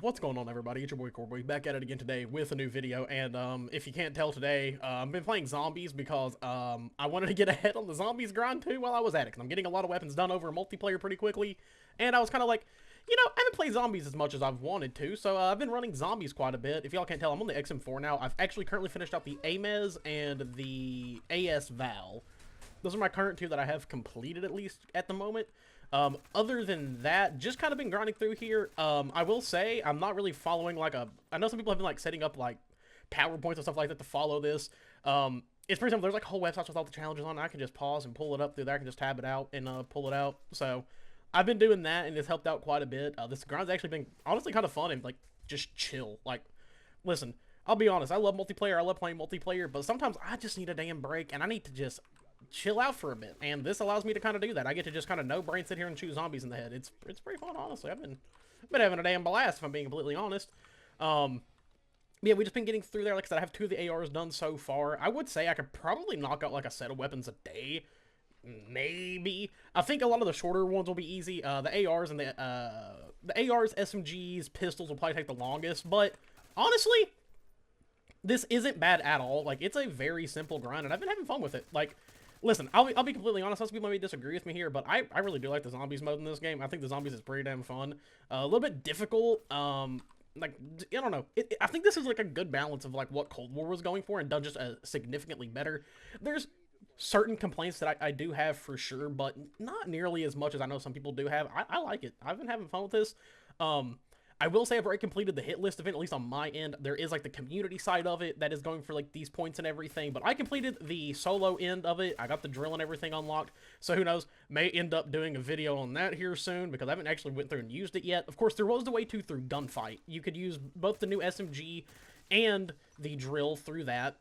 What's going on, everybody? It's your boy Corboy, back at it again today with a new video. And if you can't tell today, I've been playing zombies because I wanted to get ahead on the zombies grind too while I was at it, because I'm getting a lot of weapons done over multiplayer pretty quickly. And I was kind of like, I haven't played zombies as much as I've wanted to, so I've been running zombies quite a bit. If y'all can't tell, I'm on the XM4 now. I've actually currently finished out the AMEZ and the AS Val. Those are my current two that I have completed, at least at the moment. Other than that, just kind of been grinding through here. I will say, I'm not really following like I know some people have been like setting up like PowerPoints and stuff like that to follow this. It's pretty simple. There's like whole websites with all the challenges on it. I can just pause and pull it up through there. I can just tab it out and pull it out. So I've been doing that, and it's helped out quite a bit. This grind's actually been honestly kind of fun and like just chill. Like, listen, I'll be honest, I love multiplayer. I love playing multiplayer, but sometimes I just need a damn break, and I need to just chill out for a bit, and this allows me to kind of do that. I get to just kind of no brain sit here and shoot zombies in the head. It's pretty fun, honestly. I've been having a damn blast, if I'm being completely honest. Yeah, we've just been getting through there. Like I said, I have 2 of the ARs done so far. I would say I could probably knock out like a set of weapons a day, maybe. I think a lot of the shorter ones will be easy. The ARs and the ARs, SMGs, pistols will probably take the longest, but honestly, this isn't bad at all. Like, it's a very simple grind, and I've been having fun with it. Like, listen, I'll be completely honest. Some people may disagree with me here, but I really do like the zombies mode in this game. I think the zombies is pretty damn fun. A little bit difficult. Like, I don't know. I think this is like a good balance of like what Cold War was going for and done just significantly better. There's certain complaints that I do have for sure, but not nearly as much as I know some people do have. I like it. I've been having fun with this. I will say I've already completed the hit list event, at least on my end. There is like the community side of it that is going for like these points and everything, but I completed the solo end of it. I got the drill and everything unlocked, so who knows, may end up doing a video on that here soon, because I haven't actually went through and used it yet. Of course, there was the way to through gunfight. You could use both the new SMG and the drill through that.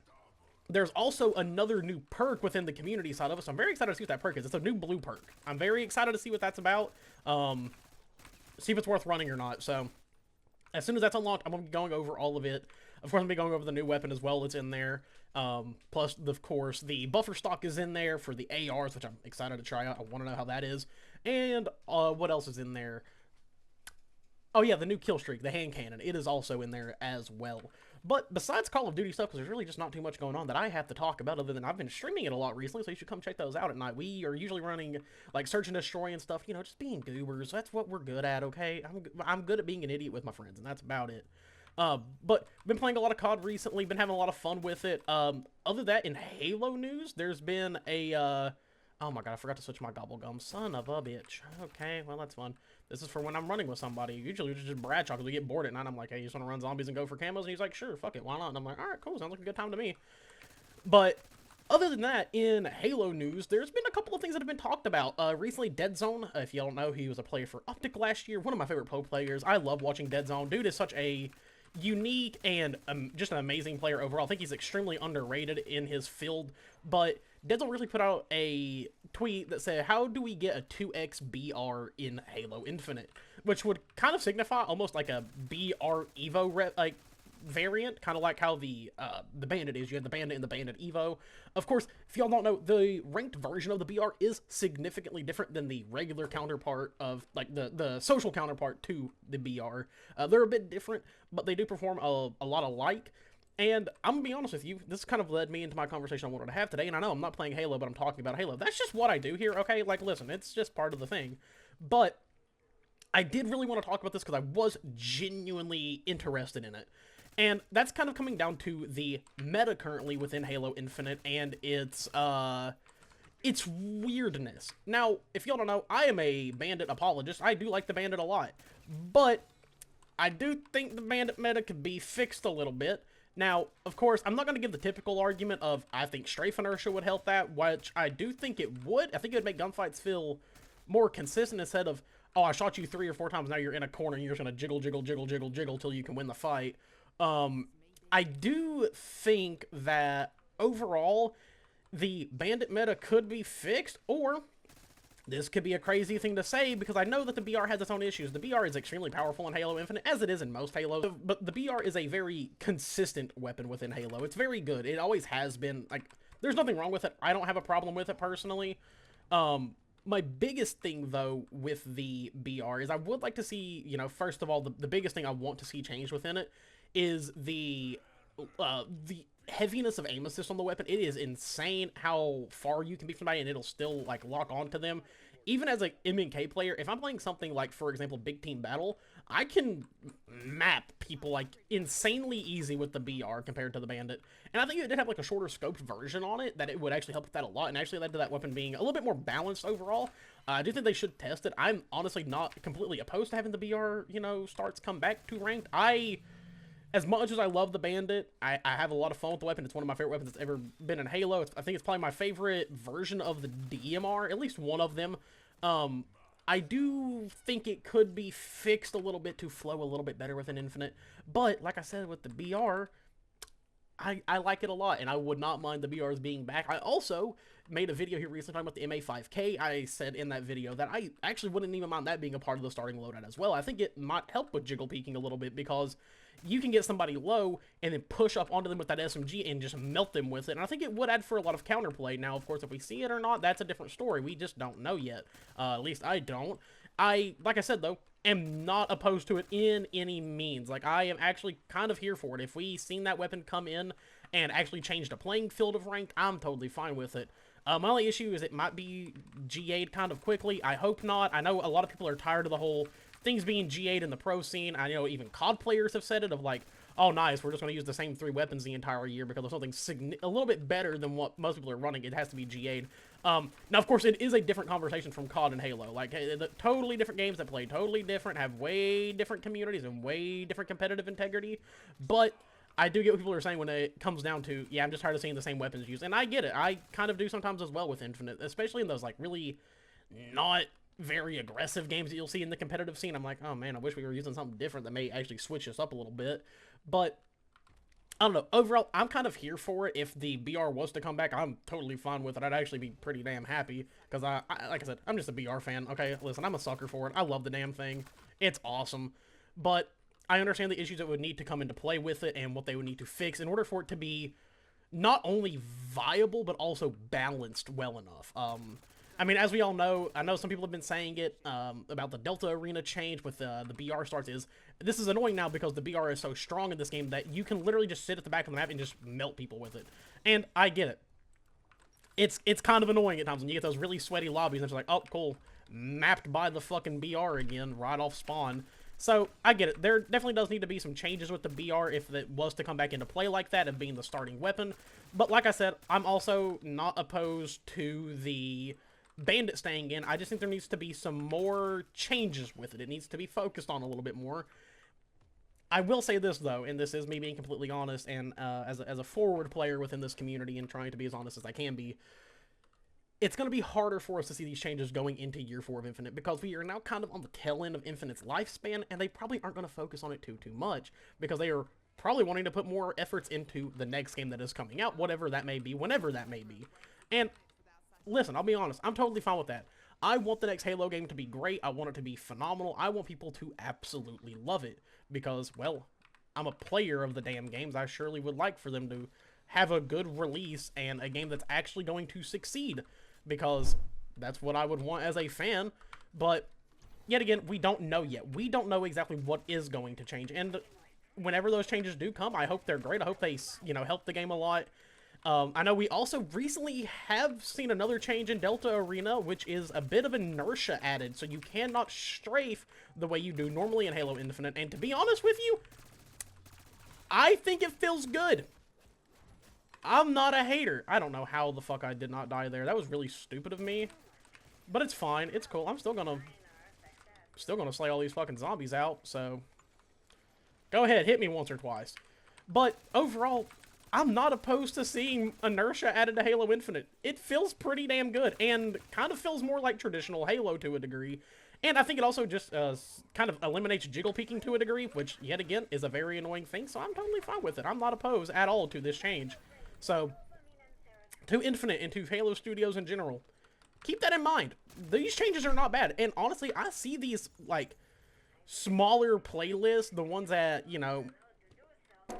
There's also another new perk within the community side of it, so I'm very excited to see what that perk is. It's a new blue perk. I'm very excited to see what that's about, see if it's worth running or not. So as soon as that's unlocked, I'm going to be going over all of it. Of course, I'm going to be going over the new weapon as well that's in there. Plus, of course, the buffer stock is in there for the ARs, which I'm excited to try out. I want to know how that is. And what else is in there? Oh, yeah, the new kill streak, the hand cannon. It is also in there as well. But besides Call of Duty stuff, because there's really just not too much going on that I have to talk about, other than I've been streaming it a lot recently, so you should come check those out at night. We are usually running, like, search and destroy and stuff, just being goobers. That's what we're good at, okay? I'm good at being an idiot with my friends, and that's about it. But been playing a lot of COD recently, been having a lot of fun with it. Other than that, in Halo news, there's been a, oh my god, I forgot to switch my gobble gum. Son of a bitch. Okay, well, that's fun. This is for when I'm running with somebody. Usually we just Bradshaw because we get bored at night. I'm like, hey, you just want to run zombies and go for camos? And he's like, sure, fuck it, why not? And I'm like, all right, cool, sounds like a good time to me. But other than that, in Halo news, there's been a couple of things that have been talked about. Recently, Dead Zone, if you don't know, he was a player for Optic last year. One of my favorite pro players. I love watching Dead Zone. Dude is such a unique and just an amazing player overall. I think he's extremely underrated in his field, but Deadzone really put out a tweet that said, how do we get a 2x BR in Halo Infinite? Which would kind of signify almost like a BR Evo variant, kind of like how the Bandit is. You have the Bandit and the Bandit Evo. Of course, if y'all don't know, the ranked version of the BR is significantly different than the regular counterpart of, like, the social counterpart to the BR. They're a bit different, but they do perform a lot alike. And I'm gonna be honest with you, this kind of led me into my conversation I wanted to have today, and I know I'm not playing Halo, but I'm talking about Halo. That's just what I do here, okay? Like, listen, it's just part of the thing. But I did really want to talk about this because I was genuinely interested in it. And that's kind of coming down to the meta currently within Halo Infinite and its weirdness. Now, if y'all don't know, I am a Bandit apologist. I do like the Bandit a lot. But I do think the Bandit meta could be fixed a little bit. Now, of course, I'm not going to give the typical argument of I think strafe inertia would help that, which I do think it would. I think it would make gunfights feel more consistent instead of, oh, I shot you 3 or 4 times, now you're in a corner, and you're just going to jiggle, jiggle, jiggle, jiggle, jiggle till you can win the fight. I do think that overall, the Bandit meta could be fixed, or this could be a crazy thing to say, because I know that the BR has its own issues. The BR is extremely powerful in Halo Infinite, as it is in most Halos, but the BR is a very consistent weapon within Halo. It's very good. It always has been. Like, there's nothing wrong with it. I don't have a problem with it, personally. My biggest thing, though, with the BR is I would like to see, first of all, the biggest thing I want to see changed within it is the heaviness of aim assist on the weapon. It is insane how far you can be from somebody and it'll still, like, lock onto them. Even as a MNK player, if I'm playing something like, for example, Big Team Battle, I can map people, like, insanely easy with the BR compared to the Bandit. And I think it did have, like, a shorter scoped version on it, that it would actually help with that a lot, and actually led to that weapon being a little bit more balanced overall. I do think they should test it. I'm honestly not completely opposed to having the BR, starts come back to ranked. As much as I love the Bandit, I have a lot of fun with the weapon. It's one of my favorite weapons that's ever been in Halo. I think it's probably my favorite version of the DMR, at least one of them. I do think it could be fixed a little bit to flow a little bit better with an Infinite. But, like I said, with the BR, I like it a lot, and I would not mind the BRs being back. I also made a video here recently talking about the MA5K. I said in that video that I actually wouldn't even mind that being a part of the starting loadout as well. I think it might help with jiggle peeking a little bit, because you can get somebody low and then push up onto them with that SMG and just melt them with it. And I think it would add for a lot of counterplay. Now, of course, if we see it or not, that's a different story. We just don't know yet. At least I don't. Like I said, though, am not opposed to it in any means. Like, I am actually kind of here for it. If we seen that weapon come in and actually change the playing field of ranked, I'm totally fine with it. My only issue is it might be GA'd kind of quickly. I hope not. I know a lot of people are tired of the whole things being GA'd in the pro scene. I know even COD players have said it, of like, oh, nice, we're just going to use the same 3 weapons the entire year because of something a little bit better than what most people are running. It has to be GA'd. Now, of course, it is a different conversation from COD and Halo. Like, totally different games that play totally different, have way different communities and way different competitive integrity. But I do get what people are saying when it comes down to, yeah, I'm just tired of seeing the same weapons used. And I get it. I kind of do sometimes as well with Infinite, especially in those, like, really not very aggressive games that you'll see in the competitive scene. I'm like, oh man, I wish we were using something different that may actually switch us up a little bit. But I don't know. Overall, I'm kind of here for it. If the BR was to come back, I'm totally fine with it. I'd actually be pretty damn happy because like I said, I'm just a BR fan. Okay, listen, I'm a sucker for it. I love the damn thing. It's awesome. But I understand the issues that would need to come into play with it and what they would need to fix in order for it to be not only viable but also balanced well enough. I mean, as we all know, I know some people have been saying it about the Delta Arena change with the BR starts. This is annoying now because the BR is so strong in this game that you can literally just sit at the back of the map and just melt people with it. And I get it. It's kind of annoying at times when you get those really sweaty lobbies and it's like, oh, cool, mapped by the fucking BR again, right off spawn. So, I get it. There definitely does need to be some changes with the BR if it was to come back into play like that and being the starting weapon. But like I said, I'm also not opposed to the Bandit staying in. I just think there needs to be some more changes with it. It needs to be focused on a little bit more. I will say this, though, and this is me being completely honest, and as a forward player within this community and trying to be as honest as I can be, it's going to be harder for us to see these changes going into Year 4 of Infinite because we are now kind of on the tail end of Infinite's lifespan, and they probably aren't going to focus on it too much because they are probably wanting to put more efforts into the next game that is coming out, whatever that may be, whenever that may be. And listen, I'll be honest, I'm totally fine with that. I want the next Halo game to be great. I want it to be phenomenal. I want people to absolutely love it because, well, I'm a player of the damn games. I surely would like for them to have a good release and a game that's actually going to succeed because that's what I would want as a fan. But yet again, we don't know yet. We don't know exactly what is going to change. And whenever those changes do come, I hope they're great. I hope they, help the game a lot. I know we also recently have seen another change in Delta Arena, which is a bit of inertia added, so you cannot strafe the way you do normally in Halo Infinite. And to be honest with you, I think it feels good. I'm not a hater. I don't know how the fuck I did not die there. That was really stupid of me. But it's fine. It's cool. I'm still gonna slay all these fucking zombies out, so go ahead, hit me once or twice. But overall, I'm not opposed to seeing inertia added to Halo Infinite. It feels pretty damn good, and kind of feels more like traditional Halo to a degree. And I think it also just kind of eliminates jiggle peeking to a degree, which, yet again, is a very annoying thing, so I'm totally fine with it. I'm not opposed at all to this change. So, to Infinite and to Halo Studios in general, keep that in mind. These changes are not bad, and honestly, I see these, like, smaller playlists, the ones that,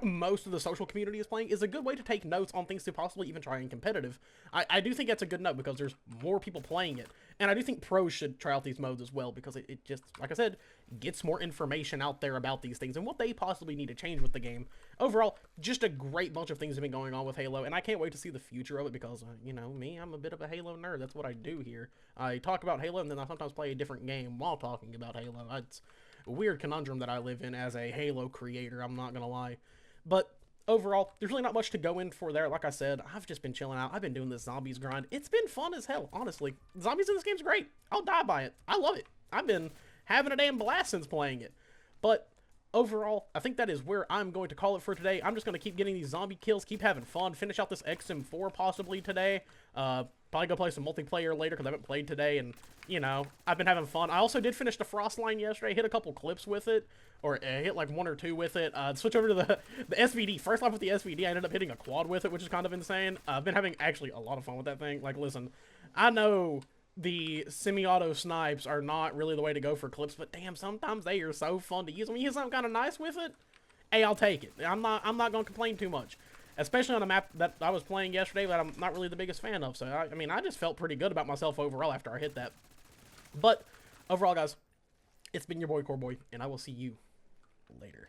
most of the social community is playing, is a good way to take notes on things to possibly even try and competitive. I do think that's a good note because there's more people playing it. And I do think pros should try out these modes as well because it just, like I said, gets more information out there about these things and what they possibly need to change with the game. Overall, just a great bunch of things have been going on with Halo, and I can't wait to see the future of it because, you know, me, I'm a bit of a Halo nerd. That's what I do here. I talk about Halo and then I sometimes play a different game while talking about Halo. It's a weird conundrum that I live in as a Halo creator, I'm not gonna lie. But overall, there's really not much to go in for there. Like I said, I've just been chilling out. I've been doing this zombies grind. It's been fun as hell, honestly. Zombies in this game's great. I'll die by it. I love it. I've been having a damn blast since playing it. But overall, I think that is where I'm going to call it for today. I'm just going to keep getting these zombie kills, keep having fun, finish out this XM4 possibly today. Probably go play some multiplayer later because I haven't played today, and, you know, I've been having fun. I also did finish the Frost line yesterday, hit a couple clips with it, or hit like 1 or 2 with it. Switch over to the SVD. First off with the SVD, I ended up hitting a quad with it, which is kind of insane. I've been having actually a lot of fun with that thing. Like, listen, I know the semi-auto snipes are not really the way to go for clips, but damn, sometimes they are so fun to use. When you hit something kind of nice with it, hey, I'll take it. I'm not going to complain too much. Especially on a map that I was playing yesterday that I'm not really the biggest fan of. So, I mean, I just felt pretty good about myself overall after I hit that. But, overall, guys, it's been your boy, Core Boy, and I will see you later.